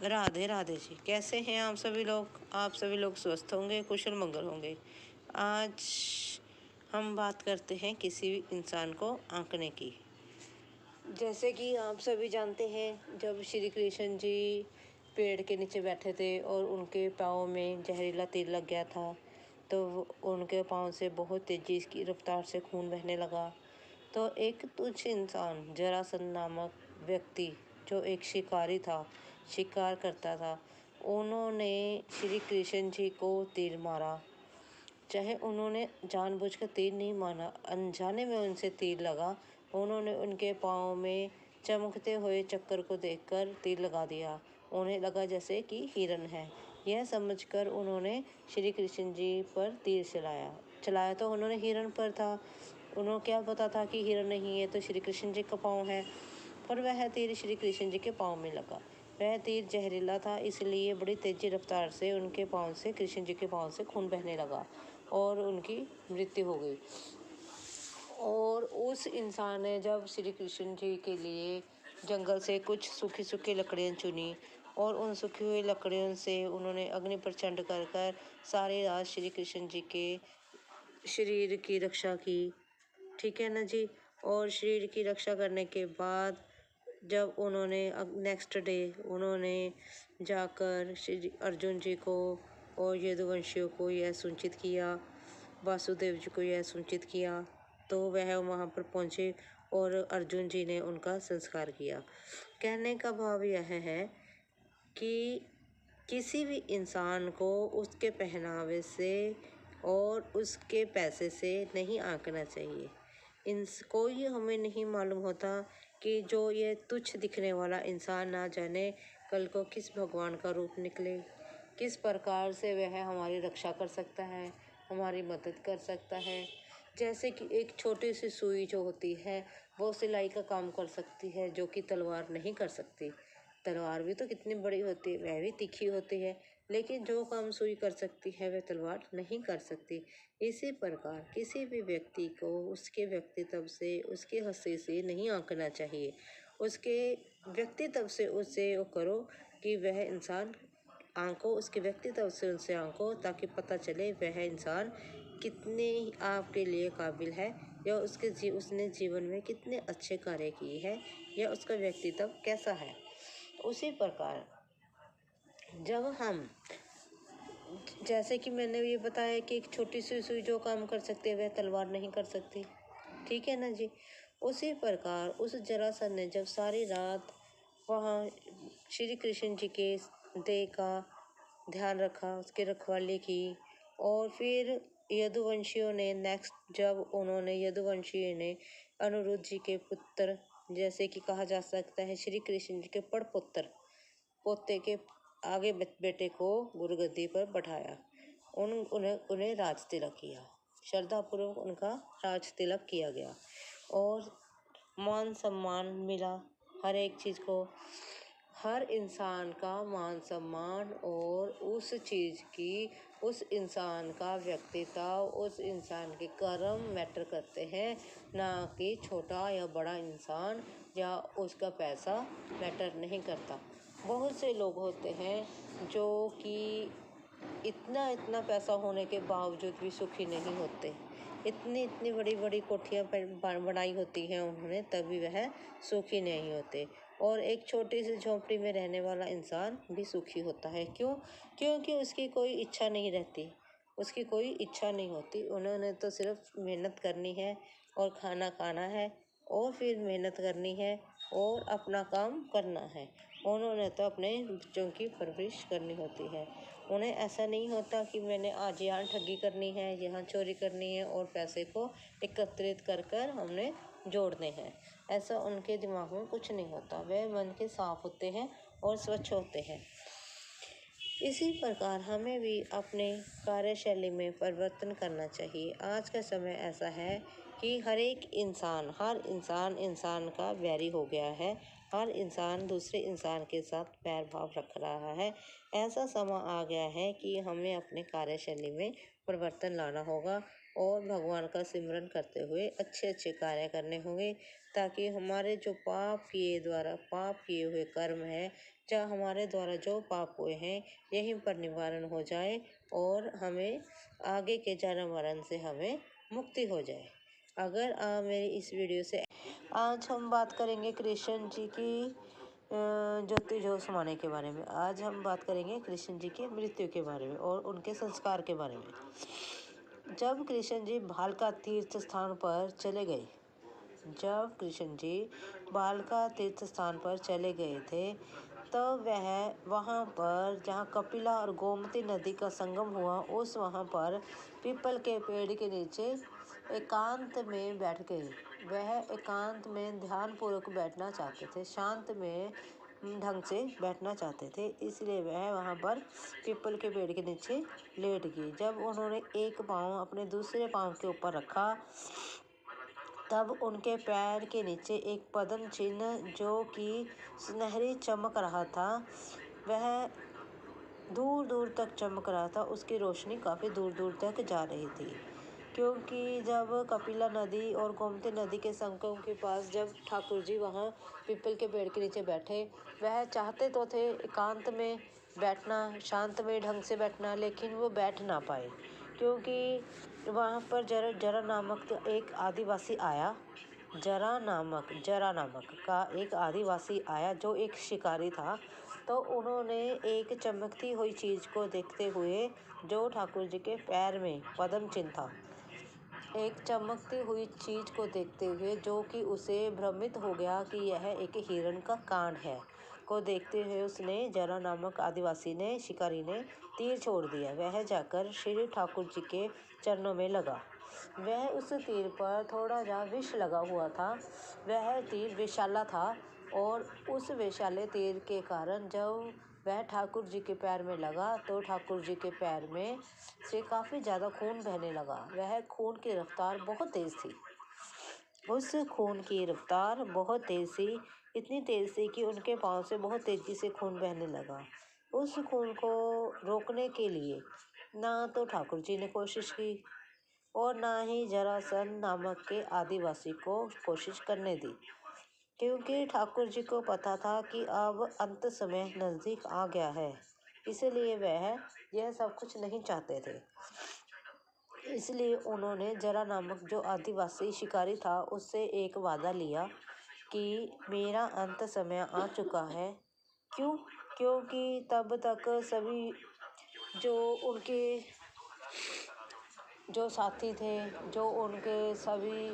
राधे राधे जी। कैसे हैं आप सभी लोग? आप सभी लोग स्वस्थ होंगे, कुशल मंगल होंगे। आज हम बात करते हैं किसी भी इंसान को आंकने की। जैसे कि आप सभी जानते हैं, जब श्री कृष्ण जी पेड़ के नीचे बैठे थे और उनके पाँव में जहरीला तीर लग गया था, तो उनके पाँव से बहुत तेजी की रफ्तार से खून बहने लगा। तो एक तुच्छ इंसान जरासंध नामक व्यक्ति, जो एक शिकारी था, शिकार करता था, उन्होंने श्री कृष्ण जी को तीर मारा। चाहे उन्होंने जानबूझकर तीर नहीं मारा, अनजाने में उनसे तीर लगा। उन्होंने उनके पाँव में चमकते हुए चक्कर को देखकर तीर लगा दिया। उन्हें लगा जैसे कि हिरण है। यह समझकर उन्होंने श्री कृष्ण जी पर तीर चलाया तो उन्होंने हिरण पर था। उन्हें क्या पता था कि हिरण नहीं है, तो श्री कृष्ण जी का पाँव है। पर वह तीर श्री कृष्ण जी के पाँव में लगा। वह तीर जहरीला था, इसलिए बड़ी तेजी रफ्तार से उनके पाँव से, कृष्ण जी के पाँव से खून बहने लगा और उनकी मृत्यु हो गई। और उस इंसान ने जब श्री कृष्ण जी के लिए जंगल से कुछ सूखी सूखी लकड़ियाँ चुनी और उन सूखी हुई लकड़ियों से उन्होंने अग्नि प्रचंड कर कर सारी रात श्री कृष्ण जी के शरीर की रक्षा की। ठीक है ना जी। और शरीर की रक्षा करने के बाद जब उन्होंने नेक्स्ट डे उन्होंने जाकर श्री अर्जुन जी को और यदुवंशियों को यह सूचित किया, वासुदेव जी को यह सूचित किया, तो वह वहाँ पर पहुँचे और अर्जुन जी ने उनका संस्कार किया। कहने का भाव यह है कि किसी भी इंसान को उसके पहनावे से और उसके पैसे से नहीं आंकना चाहिए। कोई हमें नहीं मालूम होता कि जो ये तुच्छ दिखने वाला इंसान ना जाने कल को किस भगवान का रूप निकले, किस प्रकार से वह हमारी रक्षा कर सकता है, हमारी मदद कर सकता है। जैसे कि एक छोटी सी सुई जो होती है वो सिलाई का काम कर सकती है, जो कि तलवार नहीं कर सकती। तलवार भी तो कितनी बड़ी होती है, वह भी तीखी होती है, लेकिन जो काम सुई कर सकती है वह तलवार नहीं कर सकती। इसी प्रकार किसी भी व्यक्ति को उसके व्यक्तित्व से, उसके हंसी से नहीं आंकना चाहिए। उसके व्यक्तित्व से उससे वो करो कि वह इंसान आंको, उसके व्यक्तित्व से उनसे आंको, ताकि पता चले वह इंसान कितने आपके लिए काबिल है, या उसने जीवन में कितने अच्छे कार्य किए हैं, या उसका व्यक्तित्व कैसा है। उसी प्रकार जब हम, जैसे कि मैंने ये बताया कि एक छोटी सी सुई जो काम कर सकते हैं वह तलवार नहीं कर सकती। ठीक है ना जी। उसी प्रकार उस जरासंध ने जब सारी रात वहाँ श्री कृष्ण जी के देह का ध्यान रखा, उसकी रखवाली की, और फिर यदुवंशियों ने यदुवंशियों ने अनिरुद्ध जी के पुत्र, जैसे कि कहा जा सकता है श्री कृष्ण जी के पड़पुत्र, पोते के आगे बेटे को गुरुगद्दी पर बैठाया। उन्हें राज तिलक किया, श्रद्धापूर्वक उनका राज तिलक किया गया और मान सम्मान मिला। हर एक चीज़ को, हर इंसान का मान सम्मान और उस चीज़ की, उस इंसान का व्यक्तित्व, उस इंसान के कर्म मैटर करते हैं, ना कि छोटा या बड़ा इंसान या उसका पैसा मैटर नहीं करता। बहुत से लोग होते हैं जो कि इतना पैसा होने के बावजूद भी सुखी नहीं होते। इतनी बड़ी बड़ी कोठियाँ बनाई होती हैं उन्होंने, तभी वह सुखी नहीं होते। और एक छोटी सी झोंपड़ी में रहने वाला इंसान भी सुखी होता है। क्यों? क्योंकि उसकी कोई इच्छा नहीं रहती, उसकी कोई इच्छा नहीं होती। उन्होंने तो सिर्फ मेहनत करनी है और खाना खाना है और फिर मेहनत करनी है और अपना काम करना है। उन्होंने तो अपने बच्चों की परवरिश करनी होती है। उन्हें ऐसा नहीं होता कि मैंने आज यहाँ ठगी करनी है, यहाँ चोरी करनी है और पैसे को एकत्रित कर हमने जोड़ने हैं। ऐसा उनके दिमाग में कुछ नहीं होता। वे मन के साफ होते हैं और स्वच्छ होते हैं। इसी प्रकार हमें भी अपने कार्यशैली में परिवर्तन करना चाहिए। आज का समय ऐसा है कि हर इंसान का वैरी हो गया है। हर इंसान दूसरे इंसान के साथ बैर भाव रख रहा है। ऐसा समय आ गया है कि हमें अपने कार्यशैली में परिवर्तन लाना होगा और भगवान का सिमरन करते हुए अच्छे अच्छे कार्य करने होंगे, ताकि हमारे जो पाप किए हुए कर्म है, या हमारे द्वारा जो पाप हुए हैं, यहीं पर निवारण हो जाए और हमें आगे के जन्म मरण से हमें मुक्ति हो जाए। अगर आप मेरी इस वीडियो से आज हम बात करेंगे कृष्ण जी की ज्योति जोशमाने के बारे में। आज हम बात करेंगे कृष्ण जी की मृत्यु के बारे में और उनके संस्कार के बारे में। जब कृष्ण जी भालका तीर्थ स्थान पर चले गए थे, तो वह वहाँ पर जहाँ कपिला और गोमती नदी का संगम हुआ, वहाँ पर पीपल के पेड़ के नीचे एकांत में बैठ गए। वह एकांत में ध्यानपूर्वक बैठना चाहते थे, शांत में ढंग से बैठना चाहते थे, इसलिए वह वहाँ पर पीपल के पेड़ के नीचे लेट गए। जब उन्होंने एक पाँव अपने दूसरे पाँव के ऊपर रखा, तब उनके पैर के नीचे एक पद्म चिन्ह जो कि सुनहरी चमक रहा था, वह दूर दूर तक चमक रहा था। उसकी रोशनी काफ़ी दूर दूर तक जा रही थी, क्योंकि जब कपिला नदी और गोमती नदी के संगम के पास जब ठाकुर जी वहाँ पीपल के पेड़ के नीचे बैठे, वह चाहते तो थे एकांत में बैठना, शांत में ढंग से बैठना, लेकिन वो बैठ ना पाए, क्योंकि वहाँ पर जरा नामक एक आदिवासी आया। जरा नामक का एक आदिवासी आया, जो एक शिकारी था। तो उन्होंने एक चमकती हुई चीज़ को देखते हुए, जो ठाकुर जी के पैर में पद्म चिन्ह था, एक चमकती हुई चीज़ को देखते हुए, जो कि उसे भ्रमित हो गया कि यह एक हिरण का कान है, को देखते हुए उसने, जरा नामक आदिवासी ने, शिकारी ने तीर छोड़ दिया। वह जाकर श्री ठाकुर जी के चरणों में लगा। वह उस तीर पर थोड़ा जा विष लगा हुआ था। वह तीर विषाला था, और उस विषाले तीर के कारण जब वह ठाकुर जी के पैर में लगा, तो ठाकुर जी के पैर में से काफ़ी ज़्यादा खून बहने लगा। वह खून की रफ्तार बहुत तेज़ थी। उस खून की रफ्तार बहुत तेज़ थी, इतनी तेज़ थी कि उनके पाँव से बहुत तेज़ी से खून बहने लगा। उस खून को रोकने के लिए ना तो ठाकुर जी ने कोशिश की, और ना ही जरासंध नामक के आदिवासी को कोशिश करने दी, क्योंकि ठाकुर जी को पता था कि अब अंत समय नज़दीक आ गया है, इसलिए वह यह सब कुछ नहीं चाहते थे। इसलिए उन्होंने जरा नामक जो आदिवासी शिकारी था, उससे एक वादा लिया कि मेरा अंत समय आ चुका है। क्यों? क्योंकि तब तक सभी जो उनके जो साथी थे, जो उनके सभी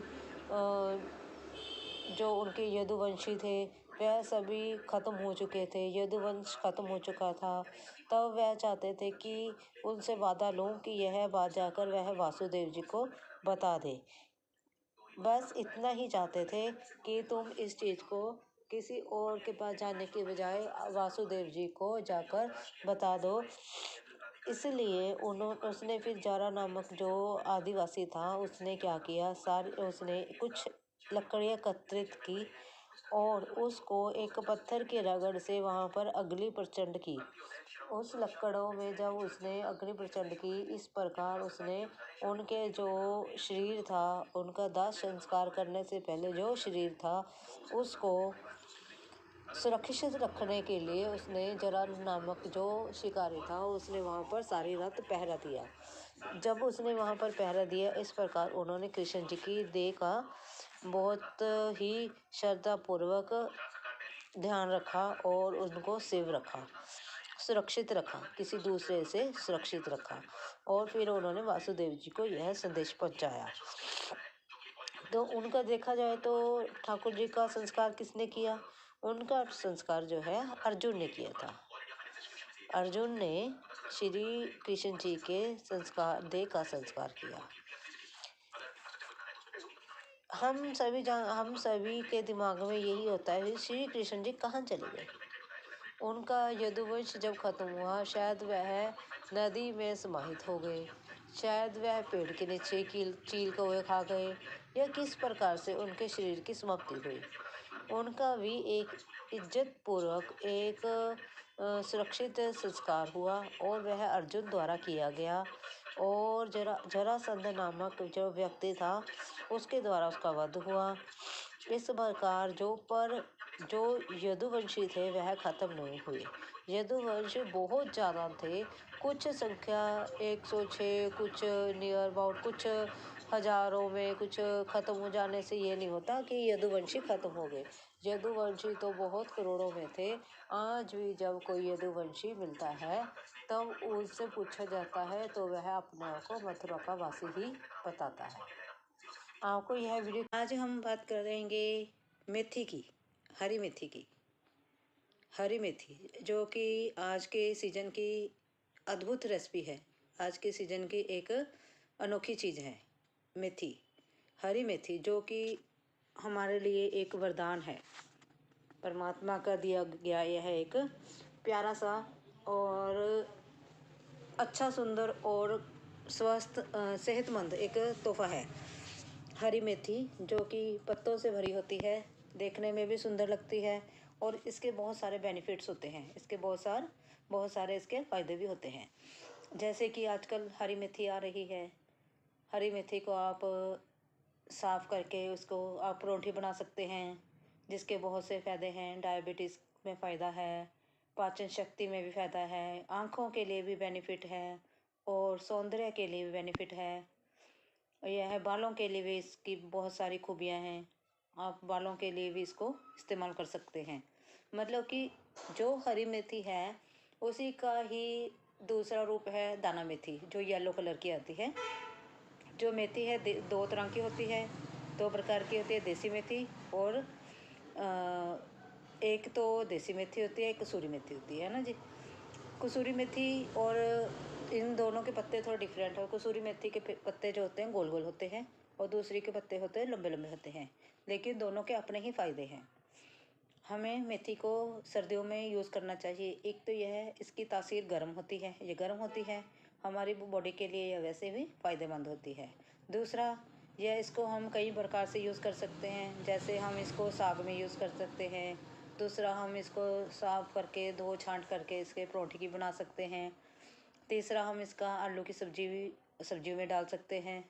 जो उनके यदुवंशी थे, वह सभी खत्म हो चुके थे। यदुवंश खत्म हो चुका था। तब वह चाहते थे कि उनसे वादा लूं कि यह बात जाकर वह वासुदेव जी को बता दे। बस इतना ही चाहते थे कि तुम इस चीज़ को किसी और के पास जाने के बजाय वासुदेव जी को जाकर बता दो। इसलिए उसने फिर जारा नामक जो आदिवासी था, उसने क्या किया, उसने कुछ लकड़ियाँ एकत्रित की और उसको एक पत्थर के रगड़ से वहाँ पर अग्नि प्रचंड की। उस लकड़ों में जब उसने अग्नि प्रचंड की, इस प्रकार उसने उनके जो शरीर था, उनका दाह संस्कार करने से पहले जो शरीर था, उसको सुरक्षित रखने के लिए उसने जरा नामक जो शिकारी था, उसने वहाँ पर सारी रात पहरा दिया। जब उसने वहाँ पर पहरा दिया, इस प्रकार उन्होंने कृष्ण जी की देह का बहुत ही श्रद्धापूर्वक ध्यान रखा और उनको सेव रखा, सुरक्षित रखा, किसी दूसरे से सुरक्षित रखा। और फिर उन्होंने वासुदेव जी को यह संदेश पहुँचाया। तो उनका देखा जाए तो ठाकुर जी का संस्कार किसने किया? उनका संस्कार जो है अर्जुन ने किया था। अर्जुन ने श्री कृष्ण जी के देह का संस्कार किया। हम सभी के दिमाग में यही होता है, श्री कृष्ण जी कहाँ चले गए? उनका यदुवंश जब खत्म हुआ, शायद वह नदी में समाहित हो गए, शायद वह पेड़ के नीचे चील कौवे खा गए, या किस प्रकार से उनके शरीर की समाप्ति हुई। उनका भी एक इज्जत पूर्वक एक सुरक्षित संस्कार हुआ और वह अर्जुन द्वारा किया गया। और जरासंध नामक जो व्यक्ति था उसके द्वारा उसका वध हुआ। इस प्रकार जो यदुवंशी थे वह खत्म नहीं हुए। यदुवंशी बहुत ज़्यादा थे, कुछ संख्या 106, कुछ नियर अबाउट, कुछ हजारों में, कुछ खत्म हो जाने से ये नहीं होता कि यदुवंशी खत्म हो गए। यदुवंशी तो बहुत करोड़ों में थे। आज भी जब कोई यदुवंशी मिलता है तब उससे पूछा जाता है तो वह अपने आप को मथुरा का वासी ही बताता है। आपको यह वीडियो, आज हम बात करेंगे मेथी की, हरी मेथी की। हरी मेथी जो कि आज के सीजन की अद्भुत रेसिपी है, आज के सीजन की एक अनोखी चीज़ है मेथी। हरी मेथी जो कि हमारे लिए एक वरदान है, परमात्मा का दिया गया यह एक प्यारा सा और अच्छा, सुंदर और स्वस्थ सेहतमंद एक तोहफा है। हरी मेथी जो कि पत्तों से भरी होती है, देखने में भी सुंदर लगती है और इसके बहुत सारे बेनिफिट्स होते हैं, इसके बहुत सारे इसके फ़ायदे भी होते हैं। जैसे कि आजकल हरी मेथी आ रही है, हरी मेथी को आप साफ़ करके उसको आप परोठी बना सकते हैं, जिसके बहुत से फ़ायदे हैं। डायबिटीज़ में फ़ायदा है, पाचन शक्ति में भी फ़ायदा है, आँखों के लिए भी बेनिफिट है और सौंदर्य के लिए भी बेनिफिट है। यह बालों के लिए भी इसकी बहुत सारी खूबियाँ हैं, आप बालों के लिए भी इसको इस्तेमाल कर सकते हैं। मतलब कि जो हरी मेथी है उसी का ही दूसरा रूप है दाना मेथी, जो येलो कलर की आती है। जो मेथी है दो तरह की होती है, दो प्रकार की होती है, देसी मेथी और एक तो देसी मेथी होती है, एक कसूरी मेथी होती है ना जी। कसूरी मेथी और इन दोनों के पत्ते थोड़े डिफरेंट है। कसूरी मेथी के पत्ते जो होते हैं गोल गोल होते हैं और दूसरी के पत्ते होते हैं लंबे लंबे होते हैं, लेकिन दोनों के अपने ही फ़ायदे हैं। हमें मेथी को सर्दियों में यूज़ करना चाहिए। एक तो यह है इसकी तासीर गर्म होती है, ये गर्म होती है, हमारी बॉडी के लिए यह वैसे भी फ़ायदेमंद होती है। दूसरा, यह इसको हम कई प्रकार से यूज़ कर सकते हैं, जैसे हम इसको साग में यूज़ कर सकते हैं। दूसरा, हम इसको साफ़ करके धो छांट करके इसके परोठी की बना सकते हैं। तीसरा, हम इसका आलू की सब्जियों में डाल सकते हैं,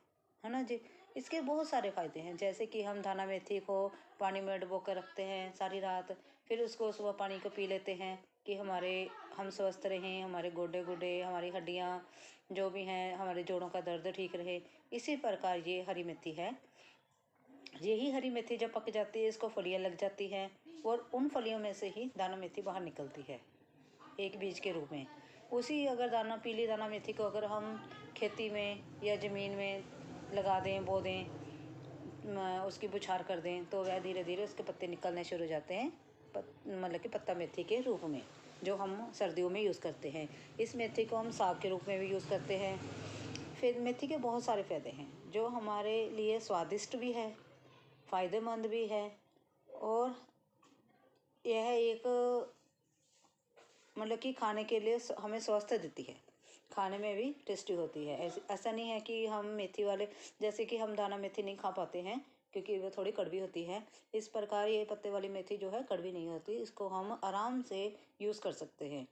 है ना जी। इसके बहुत सारे फ़ायदे हैं, जैसे कि हम दाना मेथी को पानी में डुबो कर रखते हैं सारी रात, फिर उसको सुबह पानी को पी लेते हैं कि हम स्वस्थ रहें, हमारे गोडे हमारी हड्डियाँ जो भी हैं, हमारे जोड़ों का दर्द ठीक रहे। इसी प्रकार ये हरी मेथी है। यही हरी मेथी जब पक जाती है इसको फलियाँ लग जाती हैं और उन फलियों में से ही दाना मेथी बाहर निकलती है एक बीज के रूप में। उसी अगर पीली दाना मेथी को अगर हम खेती में या ज़मीन में लगा दें, बो दें, उसकी बुछार कर दें तो वह धीरे धीरे उसके पत्ते निकलने शुरू हो जाते हैं, मतलब कि पत्ता मेथी के रूप में, जो हम सर्दियों में यूज़ करते हैं। इस मेथी को हम साग के रूप में भी यूज़ करते हैं। फिर मेथी के बहुत सारे फ़ायदे हैं, जो हमारे लिए स्वादिष्ट भी है, फ़ायदेमंद भी है और यह एक मतलब कि खाने के लिए हमें स्वस्थ देती है, खाने में भी टेस्टी होती है। ऐसा नहीं है कि हम मेथी वाले, जैसे कि हम दाना मेथी नहीं खा पाते हैं क्योंकि वो थोड़ी कड़वी होती है, इस प्रकार ये पत्ते वाली मेथी जो है कड़वी नहीं होती, इसको हम आराम से यूज़ कर सकते हैं।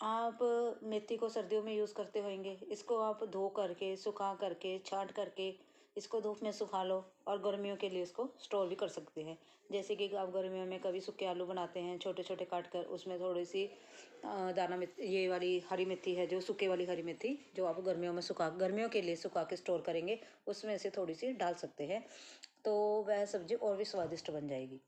आप मेथी को सर्दियों में यूज़ करते होंगे, इसको आप धो करके सुखा करके छांट करके इसको धूप में सुखा लो और गर्मियों के लिए इसको स्टोर भी कर सकते हैं। जैसे कि आप गर्मियों में कभी सूखे आलू बनाते हैं छोटे छोटे काट कर, उसमें थोड़ी सी दाना मेथी, ये वाली हरी मेथी है जो सूखे वाली हरी मेथी, जो आप गर्मियों के लिए सुखा के स्टोर करेंगे, उसमें से थोड़ी सी डाल सकते हैं तो वह सब्जी और भी स्वादिष्ट बन जाएगी।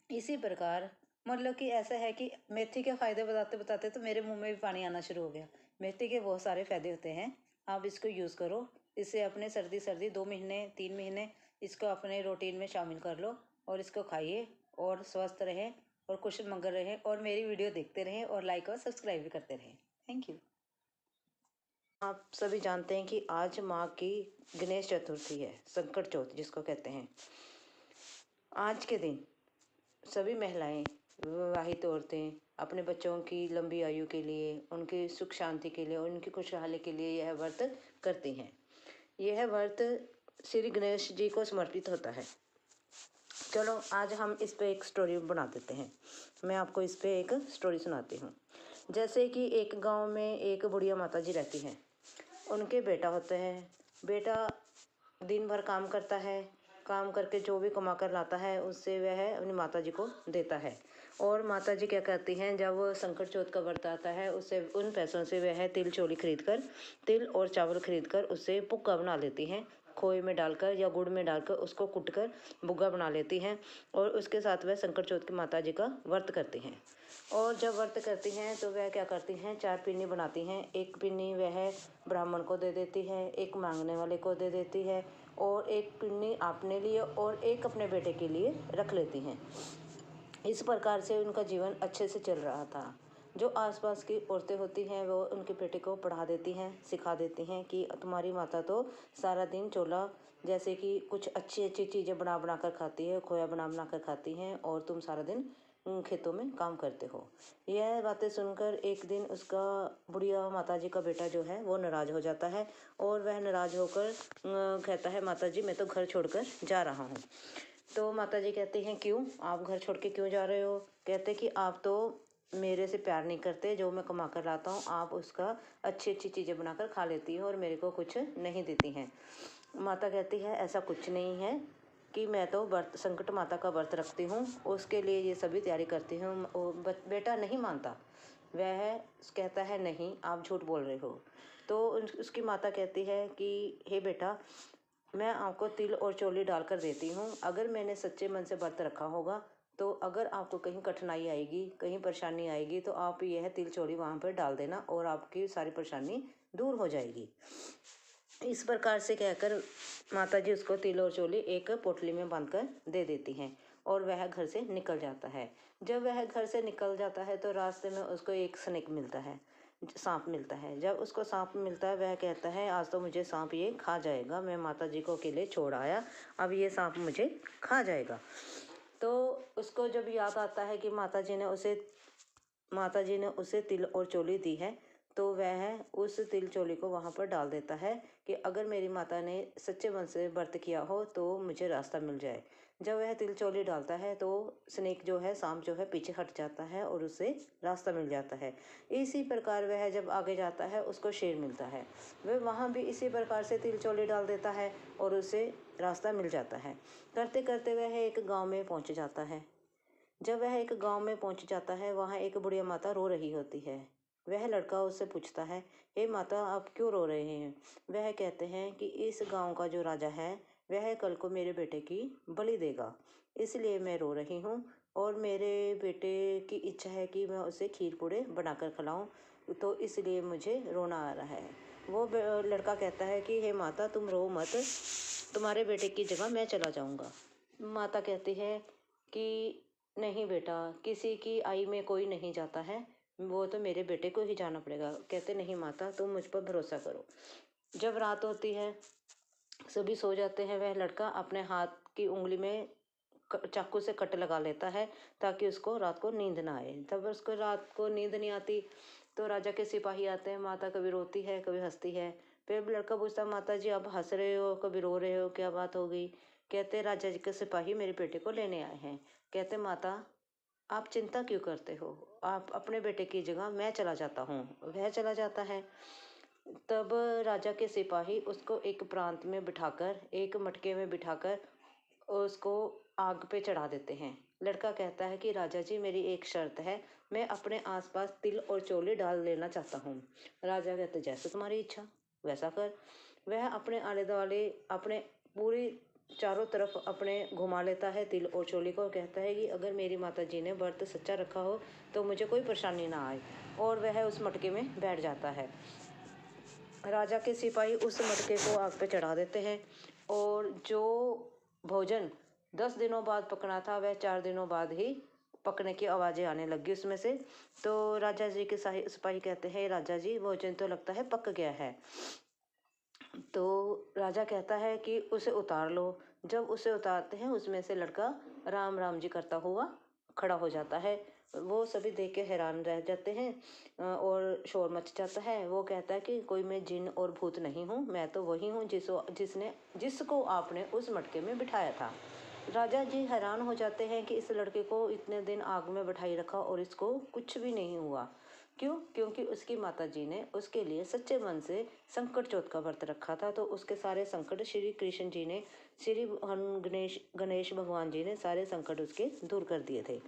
इसी प्रकार मतलब कि ऐसा है कि मेथी के फ़ायदे बताते बताते तो मेरे मुंह में भी पानी आना शुरू हो गया। मेथी के बहुत सारे फ़ायदे होते हैं, आप इसको यूज़ करो, इससे अपने सर्दी 2 महीने 3 महीने इसको अपने रूटीन में शामिल कर लो और इसको खाइए और स्वस्थ रहें और कुशल मंगल रहें और मेरी वीडियो देखते रहें और लाइक और सब्सक्राइब भी करते रहें। Thank you. आप सभी जानते हैं कि आज माँ की गणेश चतुर्थी है, संकट चौथ जिसको कहते हैं। आज के दिन सभी महिलाएं, विवाहित औरतें अपने बच्चों की लंबी आयु के लिए, उनकी सुख शांति के लिए और उनकी खुशहाली के लिए यह व्रत करती हैं। यह व्रत श्री गणेश जी को समर्पित होता है। चलो आज हम इस पे एक स्टोरी बना देते हैं। मैं आपको इस पे एक स्टोरी सुनाती हूँ। जैसे कि एक गांव में एक बुढ़िया माता जी रहती हैं। उनके बेटा होते हैं। बेटा दिन भर काम करता है। काम करके जो भी कमा कर लाता है उससे वह अपनी माता जी को देता है। और माता जी क्या करती हैं, जब वो संकट चौथ का व्रत आता है उससे उन पैसों से वह तिल चोली खरीद कर, तिल और चावल खरीद कर उससे पुक्का बना लेती हैं। खोए में डालकर या गुड़ में डालकर उसको कुट कर बुग्गा बना लेती हैं। और उसके साथ वह संकट चौथ की माता जी का व्रत करती हैं। और जब व्रत करती हैं तो वह क्या करती हैं, 4 पिन्नी बनाती हैं। एक पिन्नी वह ब्राह्मण को दे देती है, एक मांगने वाले को दे देती है और एक पिन्नी अपने लिए और एक अपने बेटे के लिए रख लेती हैं। इस प्रकार से उनका जीवन अच्छे से चल रहा था। जो आसपास की औरतें होती हैं वो उनके बेटे को पढ़ा देती हैं, सिखा देती हैं कि तुम्हारी माता तो सारा दिन चोला जैसे कि कुछ अच्छी अच्छी चीज़ें बना बना कर खाती है, खोया बना बना कर खाती हैं और तुम सारा दिन खेतों में काम करते हो। यह बातें सुनकर एक दिन उसका बुढ़िया माता जी का बेटा जो है वो नाराज़ हो जाता है और वह नाराज़ होकर कहता है, माता जी मैं तो घर छोड़कर जा रहा हूँ। तो माता जी कहती हैं, क्यों, आप घर छोड़ के क्यों जा रहे हो? कहते कि आप तो मेरे से प्यार नहीं करते, जो मैं कमा कर लाता हूँ आप उसका अच्छी अच्छी चीज़ें बनाकर खा लेती हो और मेरे को कुछ नहीं देती हैं। माता कहती है, ऐसा कुछ नहीं है कि मैं तो व्रत संकट माता का व्रत रखती हूँ, उसके लिए ये सभी तैयारी करती हूँ। बेटा नहीं मानता, वह कहता है नहीं आप झूठ बोल रहे हो। तो उसकी माता कहती है कि हे बेटा, मैं आपको तिल और चोली डालकर देती हूँ। अगर मैंने सच्चे मन से व्रत रखा होगा तो अगर आपको कहीं कठिनाई आएगी, कहीं परेशानी आएगी तो आप यह तिल चोली वहाँ पर डाल देना और आपकी सारी परेशानी दूर हो जाएगी। इस प्रकार से कहकर माता जी उसको तिल और चोली एक पोटली में बांधकर दे देती हैं और वह घर से निकल जाता है। जब वह घर से निकल जाता है तो रास्ते में उसको एक स्नेक मिलता है, सांप मिलता है। जब उसको सांप मिलता है वह कहता है, आज तो मुझे सांप ये खा जाएगा, मैं माता जी को अकेले छोड़ आया, अब ये सांप मुझे खा जाएगा। तो उसको जब याद आता है कि माता जी ने उसे तिल और चोली दी है तो वह उस तिल चोली को वहाँ पर डाल देता है कि अगर मेरी माता ने सच्चे मन से व्रत किया हो तो मुझे रास्ता मिल जाए। जब वह तिल चोली डालता है तो स्नेक जो है, सांप जो है, पीछे हट जाता है और उसे रास्ता मिल जाता है। इसी प्रकार वह जब आगे जाता है उसको शेर मिलता है, वह वहाँ भी इसी प्रकार से तिल चोली डाल देता है और उसे रास्ता मिल जाता है। करते करते वह एक गाँव में पहुँच जाता है। जब वह एक गांव में पहुंच जाता है वहाँ एक बुढ़िया माता रो रही होती है। वह लड़का उससे पूछता है, हे माता आप क्यों रो रहे हैं? वह कहते हैं कि इस गांव का जो राजा है वह कल को मेरे बेटे की बलि देगा, इसलिए मैं रो रही हूँ और मेरे बेटे की इच्छा है कि मैं उसे खीर पूड़े बनाकर खिलाऊं, तो इसलिए मुझे रोना आ रहा है। वो लड़का कहता है कि हे माता तुम रो मत, तुम्हारे बेटे की जगह मैं चला जाऊंगा। माता कहती है कि नहीं बेटा, किसी की आई में कोई नहीं जाता है, वो तो मेरे बेटे को ही जाना पड़ेगा। कहते नहीं माता तुम मुझ पर भरोसा करो। जब रात होती है सभी सो जाते हैं, वह लड़का अपने हाथ की उंगली में चाकू से कट लगा लेता है ताकि उसको रात को नींद ना आए। तब उसको रात को नींद नहीं आती तो राजा के सिपाही आते हैं। माता कभी रोती है कभी हंसती है। फिर लड़का पूछता, माता जी आप हंस रहे हो कभी रो रहे हो, क्या बात हो गई? कहते राजा जी के सिपाही मेरे बेटे को लेने आए हैं। कहते माता आप चिंता क्यों करते हो, आप अपने बेटे की जगह मैं चला जाता हूँ। वह चला जाता है। तब राजा के सिपाही उसको एक प्रांत में बिठाकर, एक मटके में बिठाकर उसको आग पे चढ़ा देते हैं। लड़का कहता है कि राजा जी मेरी एक शर्त है, मैं अपने आसपास तिल और चोली डाल लेना चाहता हूँ। राजा कहते जैसे तुम्हारी इच्छा वैसा कर। वह अपने आले दुआले अपने पूरी चारों तरफ अपने घुमा लेता है तिल और चोली को। कहता है कि अगर मेरी माता जी ने व्रत सच्चा रखा हो तो मुझे कोई परेशानी ना आए, और वह उस मटके में बैठ जाता है। राजा के सिपाही उस मटके को आग पे चढ़ा देते हैं और जो भोजन 10 दिनों बाद पकना था वह 4 दिनों बाद ही पकने की आवाज़ें आने लगी उसमें से। तो राजा जी के सिपाही कहते हैं, राजा जी भोजन तो लगता है पक गया है। तो राजा कहता है कि उसे उतार लो। जब उसे उतारते हैं उसमें से लड़का राम राम जी करता हुआ खड़ा हो जाता है। वो सभी देख के हैरान रह जाते हैं और शोर मच जाता है। वो कहता है कि कोई मैं जिन और भूत नहीं हूँ, मैं तो वही हूँ जिसको आपने उस मटके में बिठाया था। राजा जी हैरान हो जाते हैं कि इस लड़के को इतने दिन आग में बैठाई रखा और इसको कुछ भी नहीं हुआ। क्यों? क्योंकि उसकी माता जी ने उसके लिए सच्चे मन से संकट चौथ का व्रत रखा था। तो उसके सारे संकट श्री कृष्ण जी ने, श्री गणेश भगवान जी ने सारे संकट उसके दूर कर दिए थे।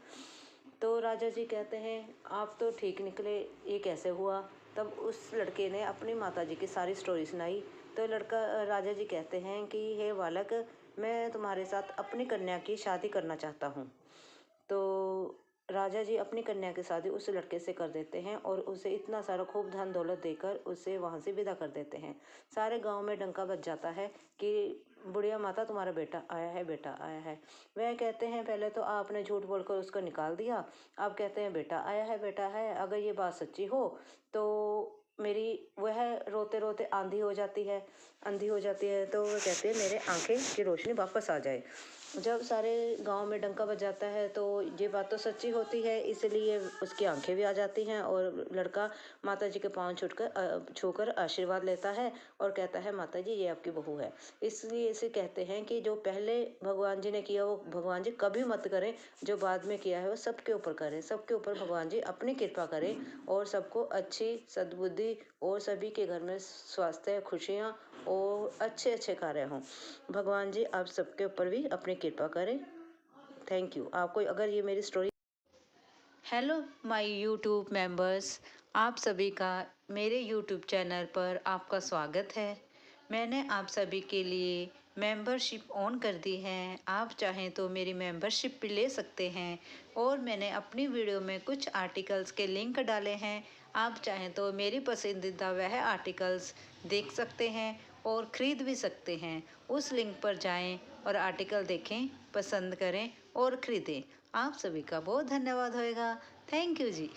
तो राजा जी कहते हैं आप तो ठीक निकले, ये कैसे हुआ? तब उस लड़के ने अपनी माता जी की सारी स्टोरी सुनाई। तो राजा जी कहते हैं कि हे बालक, मैं तुम्हारे साथ अपनी कन्या की शादी करना चाहता हूँ। तो राजा जी अपनी कन्या की शादी उस लड़के से कर देते हैं और उसे इतना सारा खूब धन दौलत देकर उसे वहाँ से विदा कर देते हैं। सारे गांव में डंका बज जाता है कि बुढ़िया माता तुम्हारा बेटा आया है, बेटा आया है। वह कहते हैं पहले तो आपने झूठ बोलकर उसको निकाल दिया, अब कहते हैं बेटा आया है, बेटा है। अगर ये बात सच्ची हो तो मेरी, वह रोते रोते आंधी हो जाती है, अंधी हो जाती है। तो वह कहते हैं मेरे आंखें की रोशनी वापस आ जाए। जब सारे गांव में डंका बज जाता है तो ये बात तो सच्ची होती है, इसलिए उसकी आंखें भी आ जाती हैं और लड़का माता जी के पांव छूकर आशीर्वाद लेता है और कहता है माता जी ये आपकी बहू है। इसलिए इसे कहते हैं कि जो पहले भगवान जी ने किया वो भगवान जी कभी मत करें, जो बाद में किया है वो सबके ऊपर करें, सबके ऊपर भगवान जी अपनी कृपा करें और सबको अच्छी सद्बुद्धि और सभी के घर में स्वास्थ्य, खुशियाँ और अच्छे अच्छे कार्य हों। भगवान जी आप सबके ऊपर भी अपनी कृपा करें। Thank you. आपको अगर ये मेरी story. Hello my YouTube members, आप सभी का मेरे यूट्यूब चैनल पर आपका स्वागत है। मैंने आप सभी के लिए मेंबरशिप ऑन कर दी है। आप चाहें तो मेरी मेंबरशिप भी ले सकते हैं और मैंने अपनी वीडियो में कुछ आर्टिकल्स के लिंक डाले हैं। आप चाहें तो मेरी पसंदीदा वह आर्टिकल्स देख सकते हैं और ख़रीद भी सकते हैं। उस लिंक पर जाएं और आर्टिकल देखें, पसंद करें और ख़रीदें। आप सभी का बहुत धन्यवाद होएगा। Thank you ji.